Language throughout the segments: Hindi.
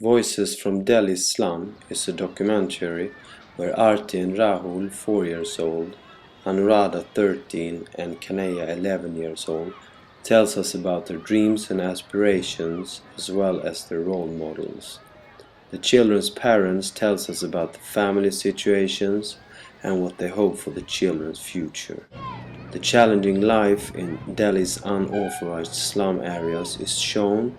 Voices from Delhi's Slum is a documentary where Arti and Rahul, 4 years old, Anuradha, 13, and Kanaya, 11 years old, tells us about their dreams and aspirations as well as their role models. The children's parents tells us about the family situations and what they hope for the children's future. The challenging life in Delhi's unauthorized slum areas is shown,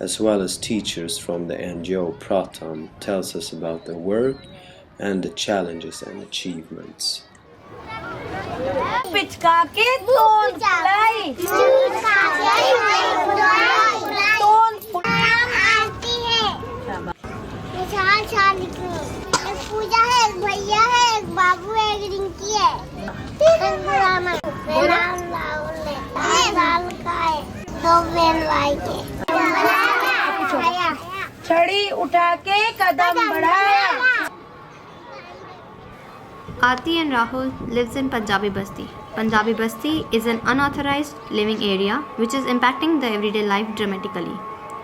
as well as teachers from the NGO Pratham tells us about their work and the challenges and achievements. पूजा है, एक भैया है, एक बाबू है, एक रिंकी है। मेरा नाम राहुल है, 8 साल का है, 2 बहन भाई के। छड़ी उठा के कदम बढ़ाया। Arti and Rahul lives in Punjabi Basti. Punjabi Basti is an unauthorized living area which is impacting the everyday life dramatically.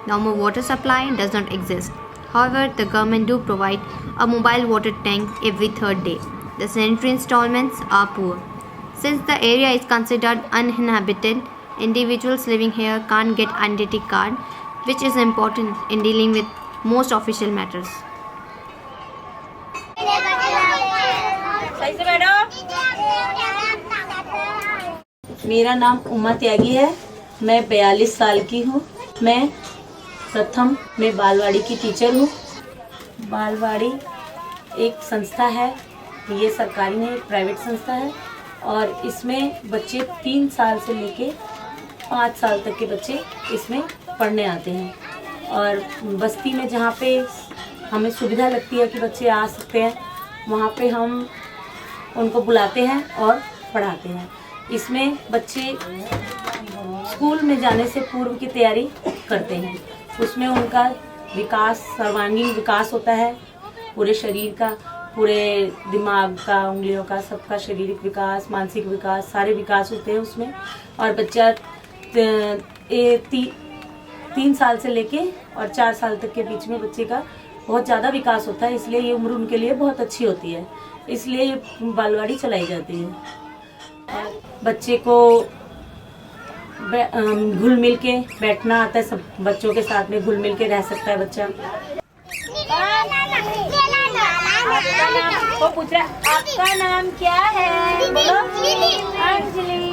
Normal water supply does not exist. However, the government do provide a mobile water tank every 3rd day. The sanitary installments are poor. Since the area is considered uninhabited, individuals living here can't get identity card, which is important in dealing with most official matters. मेरा नाम उमा त्यागी है। मैं 42 साल की हूँ। मैं प्रथम में बालवाड़ी की टीचर हूँ। बालवाड़ी एक संस्था है, ये सरकारी नहीं, एक प्राइवेट संस्था है और इसमें बच्चे 3 साल से लेके 5 साल तक के बच्चे इसमें पढ़ने आते हैं। और बस्ती में जहाँ पे हमें सुविधा लगती है कि बच्चे आ सकते हैं, वहाँ पे हम उनको बुलाते हैं और पढ़ाते हैं। इसमें बच्चे स्कूल में जाने से पूर्व की तैयारी करते हैं। उसमें उनका विकास, सर्वांगीण विकास होता है, पूरे शरीर का, पूरे दिमाग का, उंगलियों का, सबका शारीरिक विकास, मानसिक विकास, सारे विकास होते हैं उसमें। और बच्चा 3 साल से लेके और 4 साल तक के बीच में बच्चे का बहुत ज़्यादा विकास होता है, इसलिए ये उम्र उनके लिए बहुत अच्छी होती है, इसलिए ये बालवाड़ी चलाई जाती है। बच्चे को घुल मिल के बैठना आता है, सब बच्चों के साथ में घुल मिल के रह सकता है बच्चा। वो पूछ रहा है आपका नाम क्या है? बोलो अंजलि।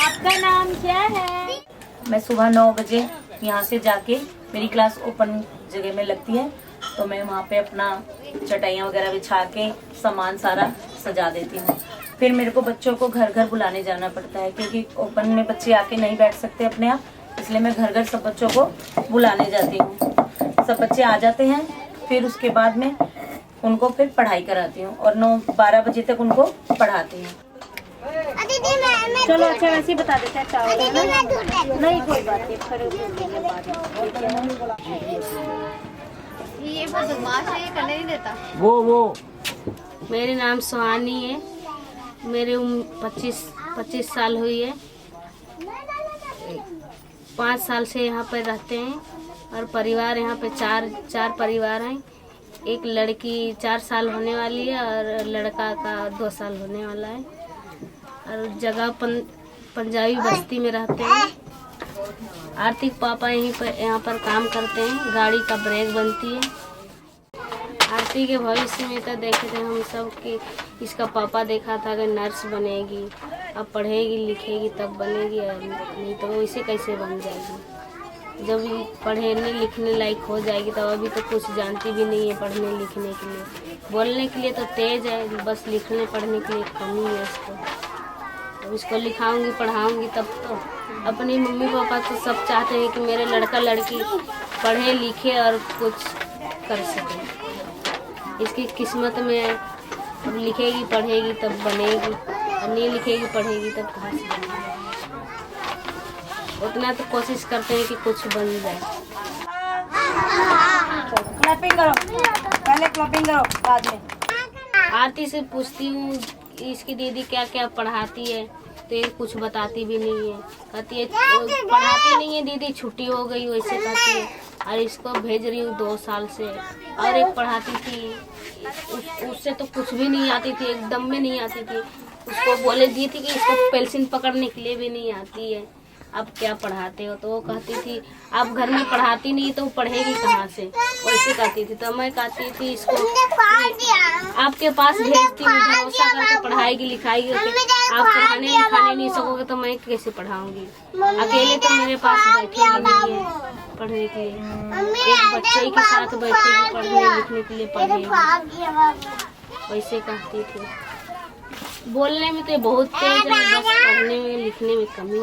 आपका नाम क्या है? मैं सुबह 9 बजे यहाँ से जाके, मेरी क्लास ओपन जगह में लगती है, तो मैं वहाँ पे अपना चटाइयाँ वगैरह बिछा के सामान सारा सजा देती हूँ। फिर मेरे को बच्चों को घर घर बुलाने जाना पड़ता है, क्योंकि ओपन में बच्चे आके नहीं बैठ सकते अपने आप, इसलिए मैं घर घर सब बच्चों को बुलाने जाती हूँ। सब बच्चे आ जाते हैं, फिर उसके बाद में उनको फिर पढ़ाई कराती हूँ और 9-12 बजे तक उनको पढ़ाती हूँ। चलो अच्छा वैसे ही बता देते हैं, चावल है ना? नहीं कोई बात नहीं, ये बदमाश है, ये करने नहीं देता। वो मेरे नाम सुहानी है। मेरे उम्र 25 साल हुई है। 5 साल से यहाँ पर रहते हैं और परिवार यहाँ पे चार परिवार हैं। एक लड़की 4 साल होने वाली है और लड़का का 2 साल होने वाला है। और जगह पंजाबी बस्ती में रहते हैं। आर्थिक पापा यहाँ पर काम करते हैं, गाड़ी का ब्रेक बनती है। आरती के भविष्य में तो देखे थे हम सब कि इसका पापा देखा था कि नर्स बनेगी, अब पढ़ेगी लिखेगी तब बनेगी, नहीं तो इसे कैसे बन जाएगी। जब पढ़ने लिखने लायक हो जाएगी तब अभी तो कुछ जानती भी नहीं है पढ़ने लिखने के लिए। बोलने के लिए तो तेज है, बस लिखने पढ़ने के लिए कमी है इसको। अब इसको लिखाऊंगी पढ़ाऊंगी तब तो। अपनी मम्मी पापा तो सब चाहते हैं कि मेरे लड़का लड़की पढ़े लिखे और कुछ कर सके। इसकी किस्मत में है, अब लिखेगी पढ़ेगी तब बनेगी, और नहीं लिखेगी पढ़ेगी तब कहाँ से बनेगी। उतना तो कोशिश करते हैं कि कुछ बन जाए। क्लैपिंग करो, पहले क्लैपिंग करो बाद में। आरती से पूछती हूँ इसकी दीदी क्या क्या पढ़ाती है, तो ये कुछ बताती भी नहीं है। कहती है पढ़ाती नहीं है दीदी, छुट्टी हो गई वैसे कहती है। और इसको भेज रही हूँ 2 साल से। और एक पढ़ाती थी, उससे तो कुछ भी नहीं आती थी, एकदम में नहीं आती थी। उसको बोले दी थी कि इसको पेंसिल पकड़ने के लिए भी नहीं आती है, अब क्या पढ़ाते हो? तो वो कहती थी आप घर में पढ़ाती नहीं तो पढ़ेगी कहाँ से, वैसे कहती थी। तो मैं कहती थी इसको आपके पास भेजती हूँ, भरोसा करके पढ़ाएगी लिखाएगी, आप पढ़ाने लिखाने नहीं सकोगे तो मैं कैसे पढ़ाऊंगी? अकेले तो मेरे पास बैठेगी नहीं है पढ़ने के लिए, एक बच्चे के साथ बैठेगी पढ़ने लिखने के लिए पढ़ेगी, वैसे कहती थी। बोलने में तो बहुत तेज है, बस पढ़ने में लिखने में कमी है।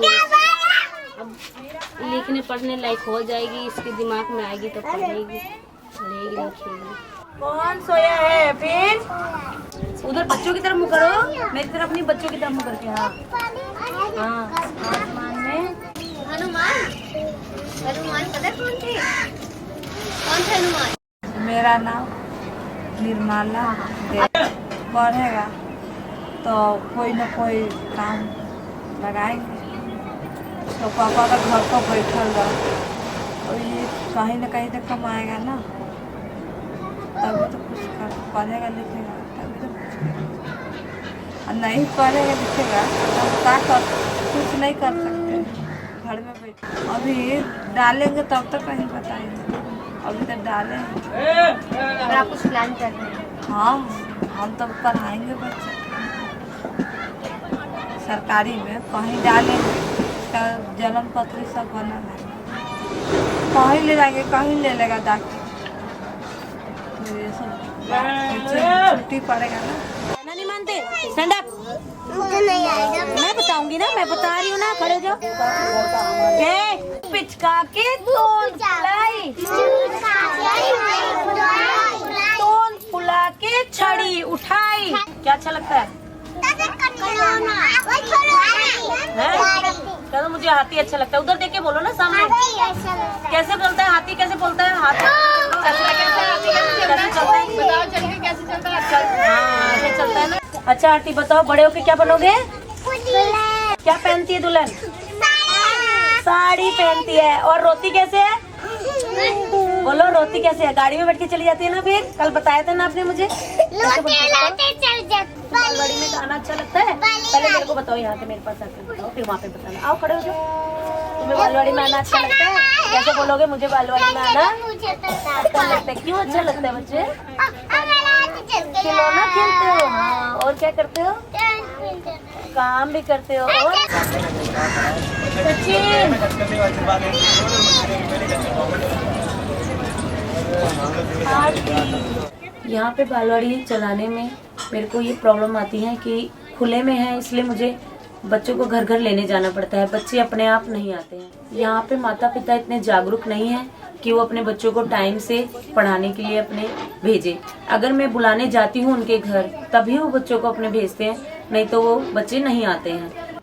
अब लिखने पढ़ने लायक हो जाएगी, इसके दिमाग में आएगी तो पढ़ेगी लिखेगी। कौन सोया है? फिर उधर बच्चों की तरफ मुँह करो, मेरी तरफ नहीं, बच्चों की तरफ मुँह करके। हाँ आसमान में हनुमान पता है कौन थे? कौन थे हनुमान? मेरा नाम निर्मला पढ़ेगा तो कोई ना कोई काम लगाएंगे। तो पापा का घर पर बैठल रहा तो ये कहीं ना कहीं तो कमाएगा ना, तभी तो कुछ पढ़ेगा लिखेगा, तभी तो कुछ। और नहीं पढ़ेगा लिखेगा तो क्या कर, कुछ नहीं कर सकते घर में बैठ। अभी डालेंगे तब तक कहीं बताएंगे, अभी तो डालेंगे। अगर आप कुछ प्लान कर रहे हैं? हाँ हम तो पढ़ाएंगे बच्चे सरकारी में, कहीं डालेंगे, जन्म पत्री सब बना है, कहीं ले जाएंगे, कहीं ले लेगा डॉक्टर, ये सब छुट्टी पड़ेगा ना। नहीं मानते, स्टैंड अप। मुझे नहीं आएगा। मैं बताऊंगी ना, मैं बता रही हूँ ना, खड़े हो जाओ। पिचका के तोन फुला के छड़ी उठाई। क्या अच्छा लगता है? कहते मुझे हाथी अच्छा लगता है। उधर देख के बोलो ना सामने। कैसे बोलता है हाथी? कैसे बोलता है हाथी? कैसे चलता है? बताओ चल के कैसे चलता है? हाँ ऐसे चलता है ना। अच्छा आरती बताओ, बड़े होके क्या बनोगे? क्या पहनती है दुल्हन? साड़ी पहनती है। और रोती कैसे है? बोलो रोती कैसे है? गाड़ी में बैठ के चली जाती है ना। फिर कल बताया था ना आपने मुझे। बालवाड़ी में गाना अच्छा लगता है? पहले मेरे को बताओ, यहाँ पे मेरे पास आके बताओ, फिर वहाँ पे बताना। आओ खड़े हो जाओ। तुम्हें बालवाड़ी में आना अच्छा लगता है? कैसे बोलोगे मुझे बालवाड़ी में आना अच्छा लगता है? क्यों अच्छा लगता है बच्चे? खिलौना खेलते हो? हाँ। और क्या करते हो? काम भी करते हो। और सचिन यहाँ पे बालवाड़ी चलाने में मेरे को ये प्रॉब्लम आती है कि खुले में है, इसलिए मुझे बच्चों को घर घर लेने जाना पड़ता है। बच्चे अपने आप नहीं आते हैं। यहाँ पे माता पिता इतने जागरूक नहीं हैं कि वो अपने बच्चों को टाइम से पढ़ाने के लिए अपने भेजे। अगर मैं बुलाने जाती हूँ उनके घर तभी वो बच्चों को अपने भेजते हैं, नहीं तो वो बच्चे नहीं आते हैं।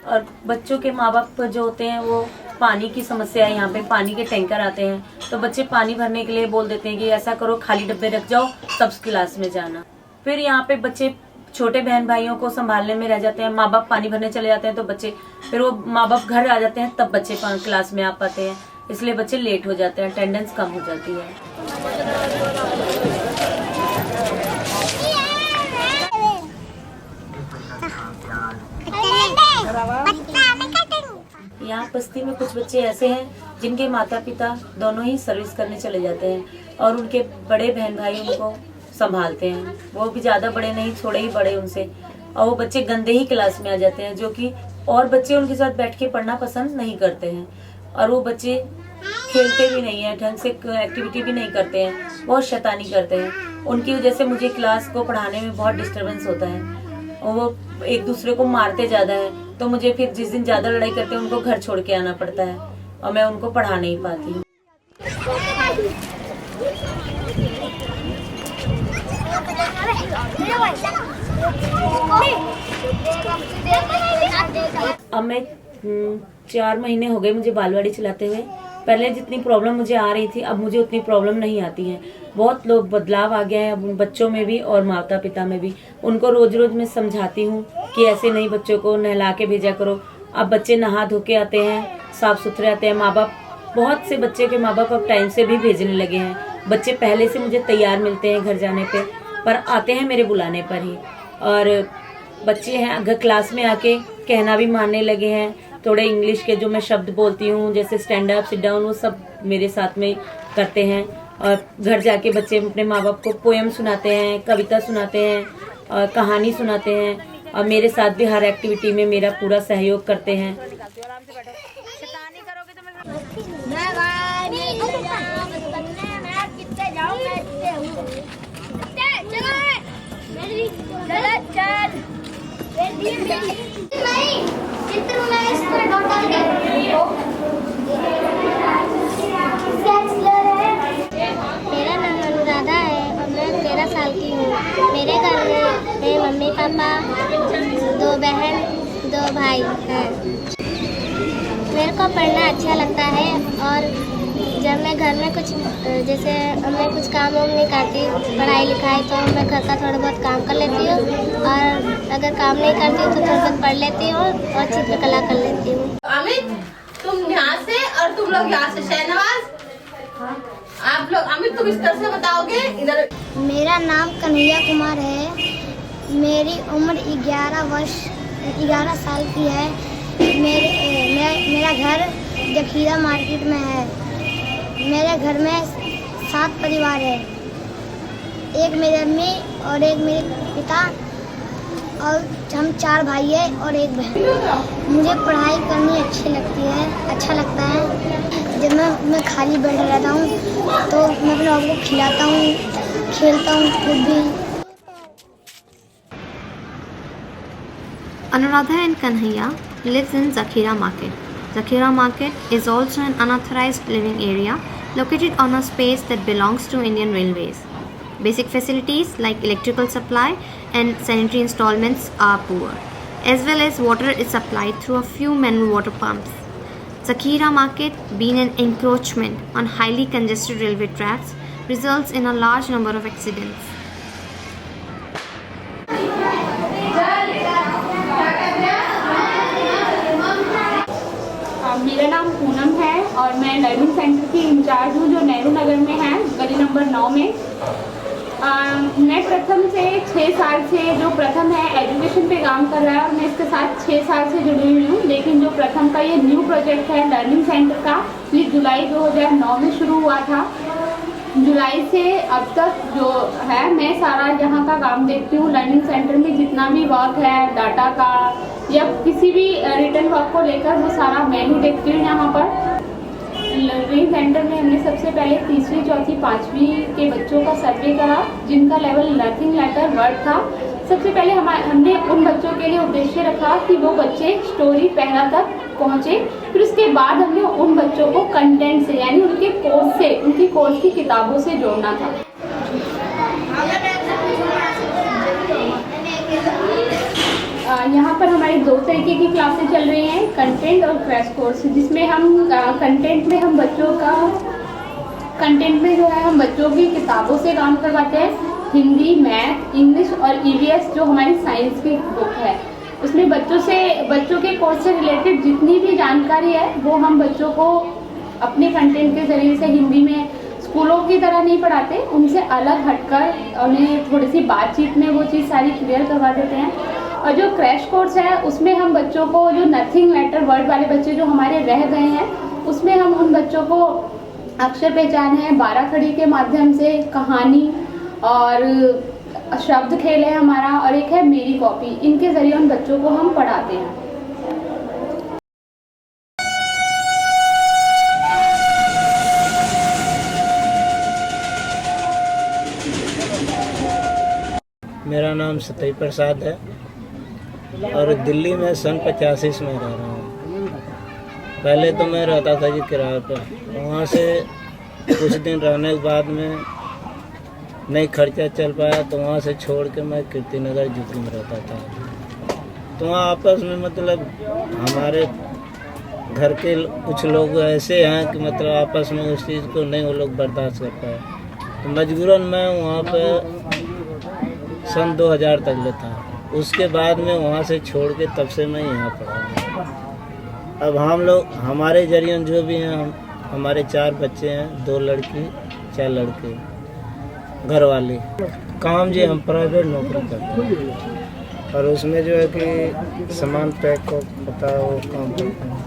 और बच्चों के माँ बाप जो होते हैं वो पानी की समस्या है, यहाँ पे पानी के टैंकर आते हैं तो बच्चे पानी भरने के लिए बोल देते हैं कि ऐसा करो खाली डब्बे रख जाओ तब क्लास में जाना। फिर यहाँ पे बच्चे छोटे बहन भाइयों को संभालने में रह जाते हैं, माँ बाप पानी भरने चले जाते हैं तो बच्चे फिर वो माँ बाप घर आ जाते हैं तब बच्चे क्लास में आ पाते हैं, इसलिए बच्चे लेट हो जाते हैं, अटेंडेंस कम हो जाती है। यहाँ बस्ती में कुछ बच्चे ऐसे हैं जिनके माता पिता दोनों ही सर्विस करने चले जाते हैं और उनके बड़े बहन भाई उनको संभालते हैं। वो भी ज्यादा बड़े नहीं, थोड़े ही बड़े उनसे, और वो बच्चे गंदे ही क्लास में आ जाते हैं जो कि और बच्चे उनके साथ बैठ के पढ़ना पसंद नहीं करते हैं। और वो बच्चे खेलते भी नहीं है, ढंग से एक्टिविटी भी नहीं करते हैं, बहुत शैतानी करते हैं। उनकी वजह से मुझे क्लास को पढ़ाने में बहुत डिस्टर्बेंस होता है और वो एक दूसरे को मारते ज्यादा है, तो मुझे फिर जिस दिन ज्यादा लड़ाई करते हैं उनको घर छोड़ के आना पड़ता है और मैं उनको पढ़ा नहीं पाती हूँ। अब मैं 4 महीने हो गए मुझे बालवाड़ी चलाते हुए। पहले जितनी प्रॉब्लम मुझे आ रही थी अब मुझे उतनी प्रॉब्लम नहीं आती है। बहुत लोग बदलाव आ गया है अब बच्चों में भी और माता पिता में भी। उनको रोज रोज मैं समझाती हूँ कि ऐसे नहीं बच्चों को नहला के भेजा करो, अब बच्चे नहा धो के आते हैं, साफ सुथरे आते हैं। माँ बाप, बहुत से बच्चे के माँ बाप अब टाइम से भी भेजने लगे हैं। बच्चे पहले से मुझे तैयार मिलते हैं घर जाने पे, पर आते हैं मेरे बुलाने पर ही। और बच्चे हैं अगर क्लास में आके कहना भी मानने लगे हैं। थोड़े इंग्लिश के जो मैं शब्द बोलती हूँ, जैसे स्टैंड अप, सिट डाउन, वो सब मेरे साथ में करते हैं। और घर जाके बच्चे अपने माँ बाप को पोएम सुनाते हैं, कविता सुनाते हैं और कहानी सुनाते हैं। और मेरे साथ भी हर एक्टिविटी में मेरा पूरा सहयोग करते हैं। मेरा नाम अनुराधा है और मैं 13 साल की हूँ। मेरे घर में मेरे मम्मी पापा, 2 बहन, 2 भाई हैं। मेरे को पढ़ना अच्छा लगता है और जब मैं घर में कुछ जैसे मैं कुछ काम वाम नहीं करती, पढ़ाई लिखाई, तो मैं घर का थोड़ा बहुत काम कर लेती हूँ। और अगर काम नहीं करती हूँ तो थोड़ा बहुत पढ़ लेती हूँ और चित्रकला कर लेती हूँ। अमित, तुम यहाँ से और तुम लोग यहाँ से। शहनवाज, आप लोग, अमित तुम इस तरह से बताओगे इधर। मेरा नाम कन्हैया कुमार है। मेरी उम्र 11 साल की है। मेरा घर जखीरा मार्केट में है। मेरे घर में 7 परिवार है। एक मेरी अम्मी और एक मेरे पिता और हम 4 भाई हैं और 1 बहन। मुझे पढ़ाई करनी अच्छी लगती है, अच्छा लगता है। जब मैं खाली बैठा रहता हूँ तो मैं अपने आप को खिलाता हूँ, खेलता हूँ खुद भी। Anuradha and Kanhaiya lives in Zakhira Market. Zakhira Market is also an unauthorized living area located on a space that belongs to Indian Railways. Basic facilities like electrical supply and sanitary installments are poor, as well as water is supplied through a few manual water pumps. Zakhira Market, being an encroachment on highly congested railway tracks, results in a large number of accidents. मेरा नाम पूनम है और मैं लर्निंग सेंटर की इंचार्ज हूँ जो नेहरू नगर में है, गली नंबर 9 में। मैं प्रथम से 6 साल से, जो प्रथम है एजुकेशन पे काम कर रहा है और मैं इसके साथ 6 साल से जुड़ी हुई हूँ। लेकिन जो प्रथम का ये न्यू प्रोजेक्ट है लर्निंग सेंटर का, ये जुलाई 2009 में शुरू हुआ था। जुलाई से अब तक जो है मैं सारा यहाँ का काम देखती हूँ। लर्निंग सेंटर में जितना भी वर्क है डाटा का या किसी भी रिटर्न वर्क को लेकर, वो सारा मैं ही देखती हूँ यहाँ पर। लर्निंग सेंटर में हमने सबसे पहले 3वीं, 4वीं, 5वीं के बच्चों का सर्वे करा जिनका लेवल नथिंग लेटर वर्ड था। सबसे पहले हमने उन बच्चों के लिए उद्देश्य रखा कि वो बच्चे स्टोरी पहला तक पहुँचे। फिर उसके बाद हमने उन बच्चों को कंटेंट से, यानी उनके कोर्स से, उनकी कोर्स की किताबों से जोड़ना था। यहाँ पर हमारी 2 तरीके की क्लासें चल रही हैं, कंटेंट और क्रैश कोर्स, जिसमें हम कंटेंट में हम बच्चों की किताबों से काम करवाते हैं। हिंदी, मैथ, इंग्लिश और ईवीएस जो हमारी साइंस की बुक है, उसमें बच्चों के कोर्स से रिलेटेड जितनी भी जानकारी है वो हम बच्चों को अपने कंटेंट के ज़रिए से हिंदी में स्कूलों की तरह नहीं पढ़ाते, उनसे अलग हटकर उन्हें थोड़ी सी बातचीत में वो चीज़ सारी क्लियर करवा देते हैं। और जो क्रैश कोर्स है उसमें हम बच्चों को, जो नथिंग लेटर वर्ड वाले बच्चे जो हमारे रह गए हैं, उसमें हम उन बच्चों को अक्षर पहचान है, 12 खड़ी के माध्यम से, कहानी और शब्द खेल है हमारा, और एक है मेरी कॉपी, इनके ज़रिए उन बच्चों को हम पढ़ाते हैं। मेरा नाम सत्य प्रसाद है और दिल्ली में सन 85 में रह रहा हूँ। पहले तो मैं रहता था जी किराए पर, वहाँ से कुछ दिन रहने के बाद में नहीं खर्चा चल पाया तो वहाँ से छोड़ के मैं कीर्ति नगर जुगली में रहता था। तो वहाँ आपस में मतलब हमारे घर के कुछ लोग ऐसे हैं कि मतलब आपस में उस चीज़ को नहीं वो लोग बर्दाश्त कर पाए, तो मजबूरन मैं वहाँ पे सन 2000 तक लेता। उसके बाद में वहाँ से छोड़ के तब से मैं यहाँ पढ़ा हूँ। अब हम लोग हमारे जरिए जो भी हैं, हमारे 4 बच्चे हैं, 2 लड़की 4 लड़के, घर वाले। काम जी हम प्राइवेट नौकरी करते हैं और उसमें जो है कि सामान पैक को पता है वो काम करते हैं।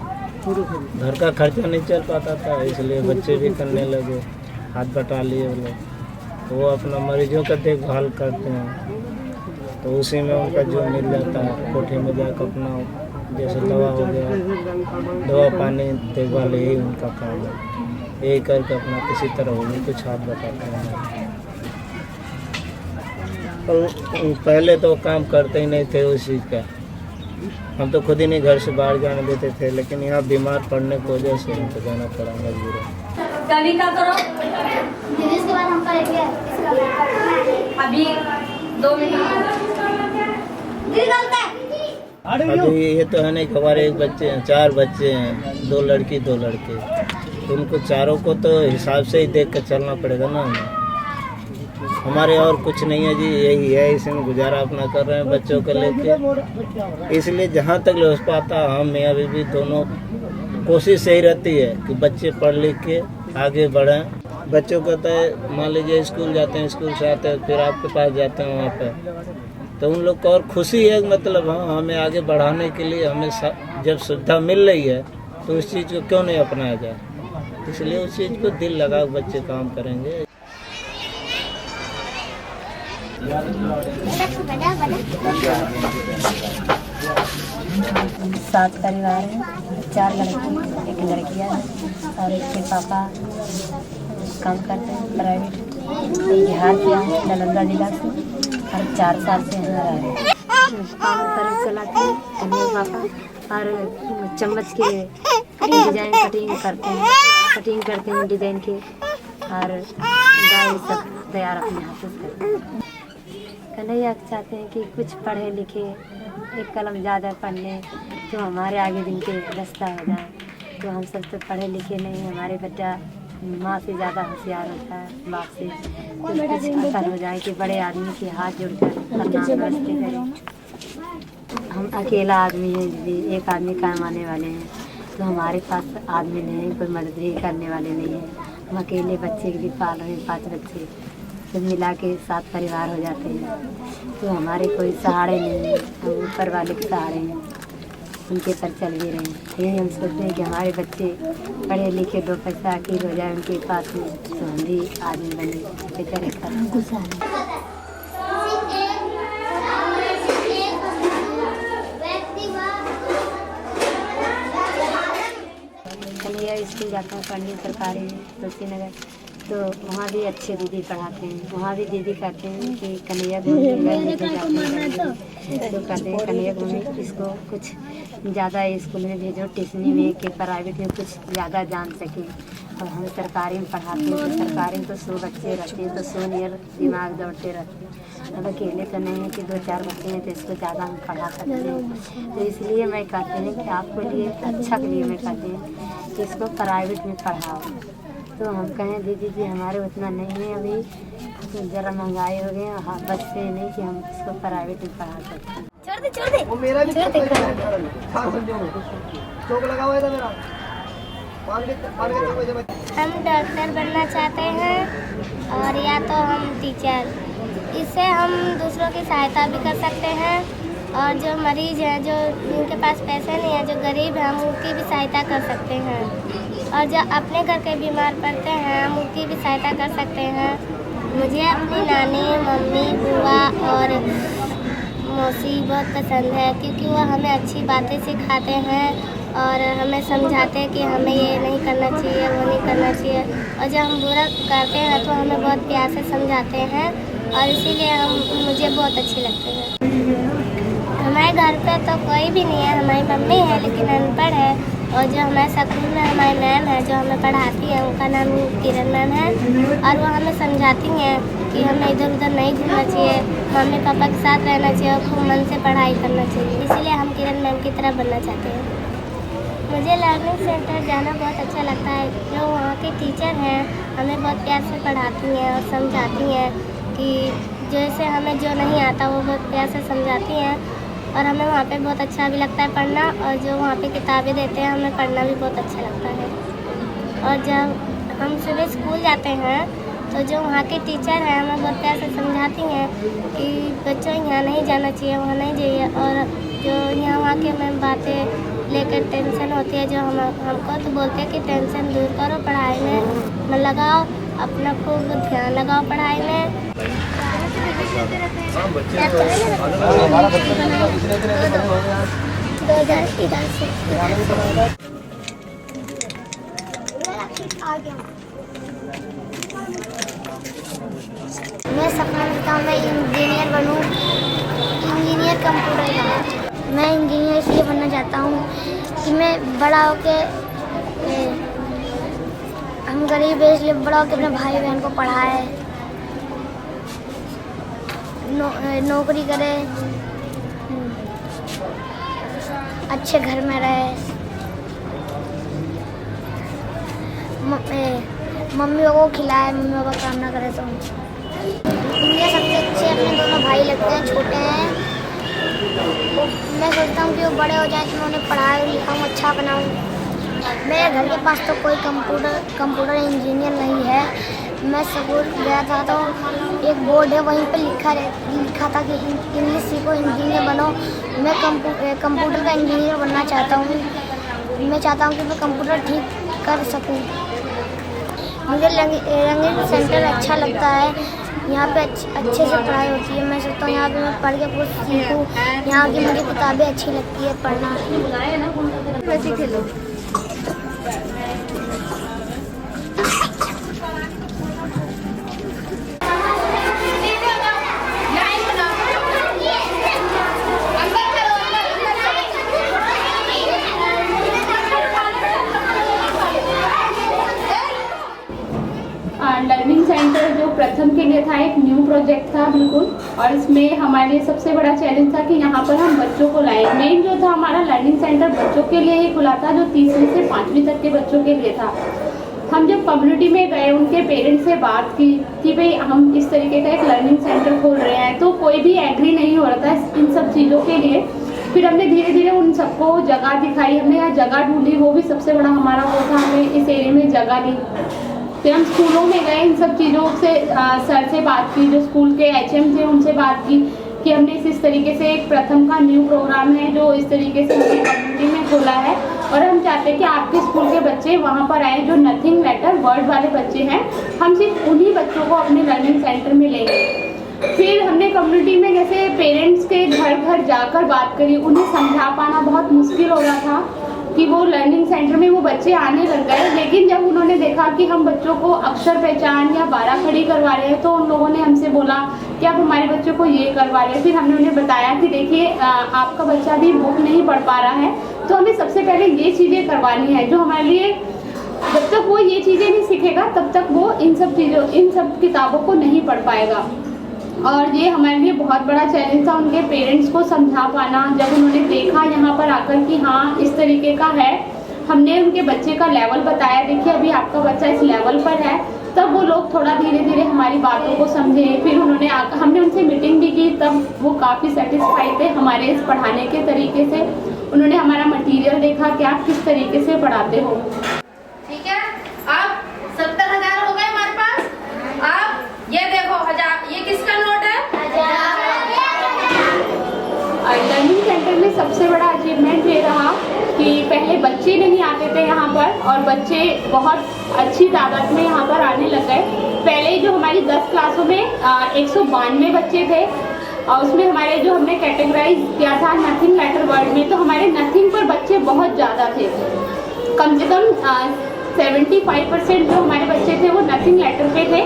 घर का खर्चा नहीं चल पाता था, इसलिए बच्चे भी करने लगे, हाथ बटा लिए वो लोग, तो वो अपना मरीजों का देखभाल करते हैं। तो उसी में उनका जो मिल जाता है कोठे में जाकर अपना जैसे दवा हो गया, दवा पानी देखभाल, यही उनका काम है। यही करके अपना किसी तरह वो भी कुछ हाथ बटाते हैं। और पहले तो काम करते ही नहीं थे उस चीज़ का, हम तो खुद ही नहीं घर से बाहर जाने देते थे, लेकिन यहाँ बीमार पड़ने की वजह से हमको जाना पड़ा मजबूर। अभी 2 मिनट अभी ये तो है नहीं कि हमारे एक बच्चे हैं, 4 बच्चे हैं, 2 लड़की 2 लड़के, तो उनको चारों को तो हिसाब से ही देख कर चलना पड़ेगा ना हमें। हमारे और कुछ नहीं है जी, यही है, इसी में गुजारा अपना कर रहे हैं बच्चों को लेके। इसलिए जहाँ तक हो पाता हम मियाँ बीवी दोनों कोशिश यही रहती है कि बच्चे पढ़ लिख के आगे बढ़ें। बच्चों को तो मान लीजिए स्कूल जाते हैं, स्कूल से आते हैं फिर आपके पास जाते हैं वहाँ पे, तो उन लोग को और खुशी है, मतलब हाँ हमें आगे बढ़ाने के लिए हमें जब सुविधा मिल रही है तो उस चीज़ को क्यों नहीं अपनाया जाए। इसलिए उस चीज़ को दिल लगा बच्चे काम करेंगे। 7 परिवार हैं, 4 लड़के 1 लड़कियाँ हैं और एक के पापा काम करते हैं प्राइवेट। बिहार के हैं, नालंदा जिला से, और 4 साल से यहाँ रह रहे हैं। काम कर चलाते हैं मेरे पापा, और चम्मच के डिजाइन कटिंग करते हैं डिजाइन के, और गाय सब तैयार अपने हाथों से करते हैं। कन्हैया चाहते हैं कि कुछ पढ़े लिखे, एक कलम ज़्यादा पढ़ लें तो हमारे आगे दिन के रास्ता हो जाए। तो हम सब तो पढ़े लिखे नहीं, हमारे बच्चा माँ से ज़्यादा होशियार होता है, बाप से कुछ असर हो जाए कि बड़े आदमी के हाथ जोड़कर प्रणाम नमस्ते करें। हम अकेला आदमी हैं दीदी, एक आदमी कमाने वाले हैं, तो हमारे पास आदमी नहीं है, कोई मदद भी करने वाले नहीं है। हम अकेले बच्चे भी पाल रहे हैं, 5 बच्चे, तो मिला के 7 परिवार हो जाते हैं। तो हमारे कोई सहारे नहीं है, हम ऊपर वाले के सहारे हैं, उनके पर चल भी रहे हैं। यही हम सोचते हैं कि हमारे बच्चे पढ़े लिखे 2 पैसा अकील हो जाए उनके पास में, तो हम भी आदमी बने बेचारे कन्हैया स्कूल जाते हैं पढ़ने सरकारी तुलसी नगर, तो वहाँ भी अच्छे दीदी पढ़ाते हैं। वहाँ भी दीदी कहते हैं कि कन्हैया घूमने तो कहते हैं कन्हैया घूमने, इसको कुछ ज़्यादा स्कूल में भेजो, ट्यूशनी में कि प्राइवेट में कुछ ज़्यादा जान सके। और हम सरकारी में पढ़ाते हैं, तो सरकारी में तो 100 बच्चे रहते हैं, तो 100 नियर दिमाग दौड़ते रहते हैं। अब अकेले तो नहीं है कि 2-4 बच्चे हैं तो इसको ज़्यादा हम पढ़ा सकते हैं। तो इसलिए मैं कहती हूँ कि आपको लिए अच्छा के लिए मैं कहती हूँ कि इसको प्राइवेट में पढ़ाओ। तो हम कहें दीदी जी हमारे उतना नहीं है अभी, तो ज़रा महंगाई हो गई, हाँ बस से नहीं कि हम इसको प्राइवेट में पढ़ा सकते हैं। हम डॉक्टर बनना चाहते हैं और या तो हम टीचर। इससे हम दूसरों की सहायता भी कर सकते हैं, और जो मरीज हैं, जो जिनके पास पैसे नहीं है, जो गरीब हैं, हम उनकी भी सहायता कर सकते हैं। और जो अपने घर के बीमार पड़ते हैं हम उनकी भी सहायता कर सकते हैं। मुझे अपनी नानी, मम्मी, बुआ और मौसी बहुत पसंद है, क्योंकि वो हमें अच्छी बातें सिखाते हैं और हमें समझाते हैं कि हमें ये नहीं करना चाहिए, वो नहीं करना चाहिए। और जब हम बुरा करते हैं तो हमें बहुत प्यार से समझाते हैं, और इसीलिए मुझे बहुत अच्छे लगते हैं। हमारे घर पे तो कोई भी नहीं है, हमारी मम्मी है लेकिन अनपढ़ है, और जो हमारे स्कूल में हमारी मैम है जो हमें पढ़ाती है, उनका नाम किरण मैम है, और वो हमें समझाती हैं कि हमें इधर उधर नहीं घूमना चाहिए, मम्मी पापा के साथ रहना चाहिए और खूब मन से पढ़ाई करना चाहिए। इसीलिए हम किरण मैम की तरह बनना चाहते हैं। मुझे लर्निंग सेंटर जाना बहुत अच्छा लगता है। जो वहाँ के टीचर हैं हमें बहुत प्यार से पढ़ाती हैं और समझाती हैं कि जैसे हमें जो नहीं आता वो बहुत प्यार से समझाती हैं, और हमें वहाँ पे बहुत अच्छा भी लगता है पढ़ना, और जो वहाँ पे किताबें देते हैं हमें पढ़ना भी बहुत अच्छा लगता है। और जब हम सुबह स्कूल जाते हैं तो जो वहाँ के टीचर हैं हमें बहुत प्यार से समझाती हैं कि बच्चों यहाँ नहीं जाना चाहिए, वहाँ नहीं जाइए। और जो यहाँ वहाँ के हमें बातें लेकर टेंशन होती है जो हमको, तो बोलते हैं कि टेंशन दूर करो, पढ़ाई में मन लगाओ, अपना खूब ध्यान लगाओ पढ़ाई में। 2011 से मैं सपना देखता हूँ मैं इंजीनियर बनूँ, इंजीनियर कंप्यूटर का। मैं इंजीनियर इसलिए बनना चाहता हूँ कि मैं बड़ा होके, हम गरीब हैं इसलिए बड़ा होके अपने भाई बहन को पढ़ाए, नौकरी करे, अच्छे घर में रहे, मम्मी पापा को खिलाए, मम्मी पापा काम ना करे। तो मुझे सबसे अच्छे अपने दोनों भाई लगते हैं, छोटे हैं। मैं सोचता हूँ कि वो बड़े हो जाएं तो मैं उन्हें पढ़ाऊँ लिखाऊँ, अच्छा बनाऊँ। मेरे घर के पास तो कोई कंप्यूटर इंजीनियर नहीं है। मैं स्कूल गया था तो एक बोर्ड है वहीं पे लिखा था कि इंग्लिश सीखो इंजीनियर बनो। मैं कंप्यूटर का इंजीनियर बनना चाहता हूँ। मैं चाहता हूँ कि मैं कंप्यूटर ठीक कर सकूँ। मुझे लर्निंग सेंटर अच्छा लगता है, यहाँ पे अच्छे से पढ़ाई होती है। मैं सोचता हूँ यहाँ पे मैं पढ़ के कुछ सीखूँ। यहाँ की मुझे किताबें अच्छी लगती है पढ़ना। वैसे खेलो। लर्निंग सेंटर जो प्रथम के लिए था, एक न्यू प्रोजेक्ट था बिल्कुल, और इसमें हमारे लिए सबसे बड़ा चैलेंज था कि यहाँ पर हम बच्चों को लाए। मेन जो था हमारा लर्निंग सेंटर बच्चों के लिए ही खुला था, जो 3वीं से 5वीं तक के बच्चों के लिए था। हम जब कम्युनिटी में गए, उनके पेरेंट्स से बात की कि भाई हम इस तरीके का एक लर्निंग सेंटर खोल रहे हैं, तो कोई भी एग्री नहीं हो रहा था इन सब चीज़ों के लिए। फिर हमने धीरे धीरे उन सबको जगह दिखाई, हमने यहाँ जगह ढूंढी, वो भी सबसे बड़ा हमारा वो था, हमें इस एरिया में जगह दी। फिर हम स्कूलों में गए, इन सब चीज़ों से सर से बात की, जो स्कूल के HM थे उनसे बात की कि हमने इस तरीके से एक प्रथम का न्यू प्रोग्राम है जो इस तरीके से हमारी कम्युनिटी में खोला है, और हम चाहते हैं कि आपके स्कूल के बच्चे वहाँ पर आए जो नथिंग मैटर वर्ड वाले बच्चे हैं। हम सिर्फ उन्हीं बच्चों को अपने लर्निंग सेंटर में लेंगे। फिर हमने कम्युनिटी में जैसे पेरेंट्स के घर घर जाकर बात करी, उन्हें समझा पाना बहुत मुश्किल हो रहा था कि वो लर्निंग सेंटर में वो बच्चे आने लग गए। लेकिन जब उन्होंने देखा कि हम बच्चों को अक्षर पहचान या बारह खड़ी करवा रहे हैं, तो उन लोगों ने हमसे बोला कि आप हमारे बच्चों को ये करवा रहे हैं। फिर हमने उन्हें बताया कि देखिए आपका बच्चा भी बुक नहीं पढ़ पा रहा है, तो हमें सबसे पहले ये चीज़ें करवानी है जो हमारे लिए, जब तक वो ये चीज़ें नहीं सीखेगा तब तक वो इन सब किताबों को नहीं पढ़ पाएगा। और ये हमारे लिए बहुत बड़ा चैलेंज था उनके पेरेंट्स को समझा पाना। जब उन्होंने देखा यहाँ पर आकर कि हाँ इस तरीके का है, हमने उनके बच्चे का लेवल बताया, देखिए अभी आपका बच्चा इस लेवल पर है, तब वो लोग थोड़ा धीरे धीरे हमारी बातों को समझे। फिर हमने उनसे मीटिंग भी की, तब वो काफ़ी सेटिस्फाइड थे हमारे इस पढ़ाने के तरीके से। उन्होंने हमारा मटीरियल देखा कि आप किस तरीके से पढ़ाते हो। ठीक है, अब 70,000 हो गए हमारे पास। अब ये देखो 1000, ये किसका नोट है? लर्निंग सेंटर में सबसे बड़ा अचीवमेंट ये रहा कि पहले बच्चे नहीं आते थे यहाँ पर, और बच्चे बहुत अच्छी तादाद में यहाँ पर आने लग गए। पहले जो हमारी 10 क्लासों में 192 बच्चे थे, और उसमें हमारे जो हमने कैटेगराइज किया था नथिंग मैटर वर्ड में, तो हमारे नथिंग पर बच्चे बहुत ज़्यादा थे। कम से कम 75% जो हमारे बच्चे थे वो नथिंग लेटर पे थे।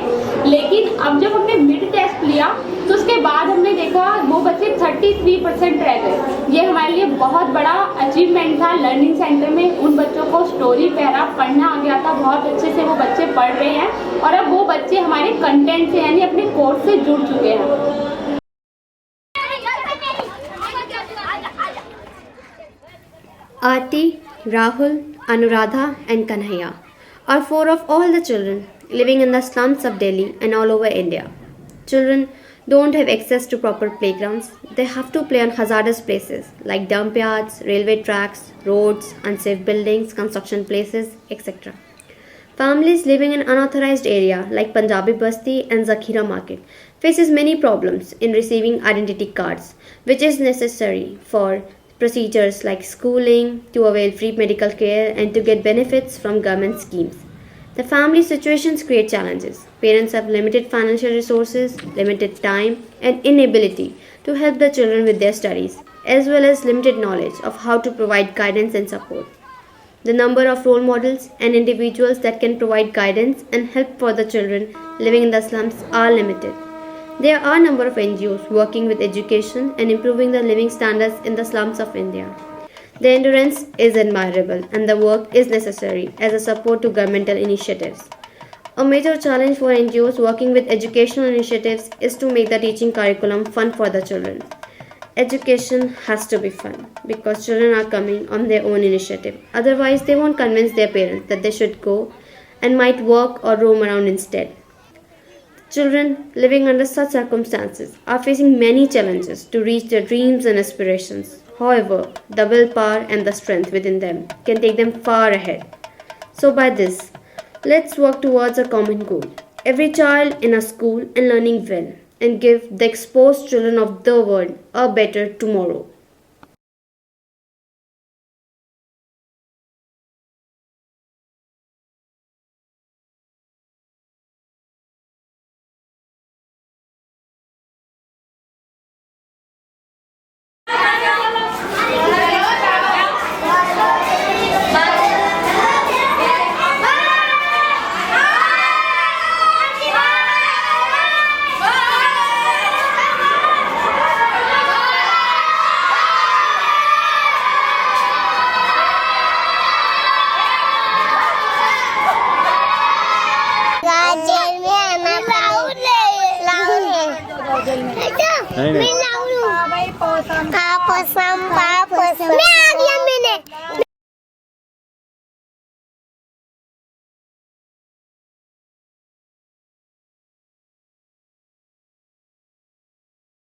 लेकिन अब जब हमने मिड टेस्ट लिया तो उसके बाद हमने देखा वो बच्चे 33% रह गए। ये हमारे लिए बहुत बड़ा अचीवमेंट था। लर्निंग सेंटर में उन बच्चों को स्टोरी पैरा पढ़ना आ गया था, बहुत अच्छे से वो बच्चे पढ़ रहे हैं, और अब वो बच्चे हमारे कंटेंट से यानी अपने कोर्स से जुड़ चुके हैं। Aarti, Rahul, Anuradha and Kanhaiya are 4 of all the children living in the slums of Delhi and all over India. Children don't have access to proper playgrounds. They have to play on hazardous places like dump yards, railway tracks, roads, unsafe buildings, construction places, etc. Families living in unauthorized area like Punjabi Basti and Zakhira Market faces many problems in receiving identity cards, which is necessary for procedures like schooling, to avail free medical care and to get benefits from government schemes. The family situations create challenges. Parents have limited financial resources, limited time, and inability to help the children with their studies, as well as limited knowledge of how to provide guidance and support. The number of role models and individuals that can provide guidance and help for the children living in the slums are limited. There are a number of NGOs working with education and improving the living standards in the slums of India. The endurance is admirable and the work is necessary as a support to governmental initiatives. A major challenge for NGOs working with educational initiatives is to make the teaching curriculum fun for the children. Education has to be fun because children are coming on their own initiative. Otherwise, they won't convince their parents that they should go and might work or roam around instead. Children living under such circumstances are facing many challenges to reach their dreams and aspirations. However, the willpower and the strength within them can take them far ahead. So by this, let's work towards a common goal. Every child in a school and learning well and give the exposed children of the world a better tomorrow. मैं आ गया